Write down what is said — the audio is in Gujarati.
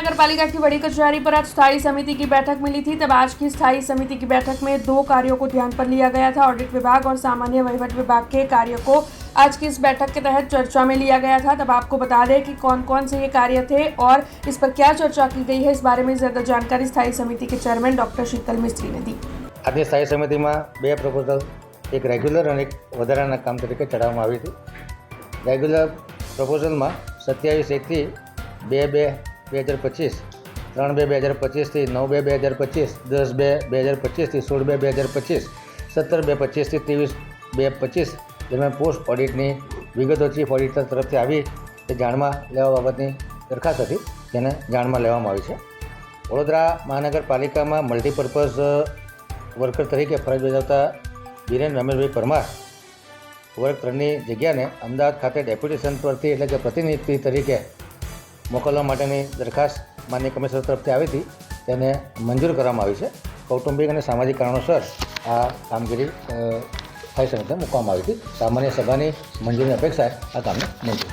महानगर पालिका की बड़ी कचहरी पर आज स्थायी समिति की बैठक मिली थी। तब आज की स्थायी समिति की बैठक में 2 कार्यों को ध्यान पर लिया गया था। ऑडिट विभाग और सामान्य वहीवट विभाग के कार्यों को आज की इस बैठक के तहत चर्चा में लिया गया था। तब आपको बता दें कि कौन कौन से ये कार्य थे और इस पर क्या चर्चा की गई है, इस बारे में ज्यादा जानकारी स्थायी समिति के चेयरमैन डॉक्टर शीतल मिस्त्री ने दी। आज स्थायी समिति में 2 प्रपोजल, एक रेग्युलर और एक વધારાના કામ તરીકે ચડાવવામાં આવી હતી। રેગ્યુલર પ્રપોઝલમાં 27/1 2/2/2025, 3/2/2025 9/2/2025, 10/2/2025 16/2/2025, 17/2/25 23/2/25 દરમિયાન પોસ્ટ ઓડિટની વિગતો ચીફ ઓડિટર તરફથી આવી તે જાણમાં લેવા બાબતની દરખાસ્ત હતી, જેને જાણમાં લેવામાં આવી છે। વડોદરા મહાનગરપાલિકામાં મલ્ટીપર્પઝ વર્કર તરીકે ફરજ બજાવતા બીરેન રમેશભાઈ પરમાર વર્ગ 3ની જગ્યાને અમદાવાદ ખાતે ડેપ્યુટેશન પરથી એટલે કે પ્રતિનિધિ તરીકે મોકલવા માટેની દરખાસ્ત માનનીય કમિશનર તરફથી આવી હતી, તેને મંજૂર કરવામાં આવી છે। કૌટુંબિક અને સામાજિક કારણોસર આ કામગીરી સ્થાયી સમિતિને મૂકવામાં આવી હતી। સામાન્ય સભાની મંજૂરીની અપેક્ષાએ આ કામને મંજૂર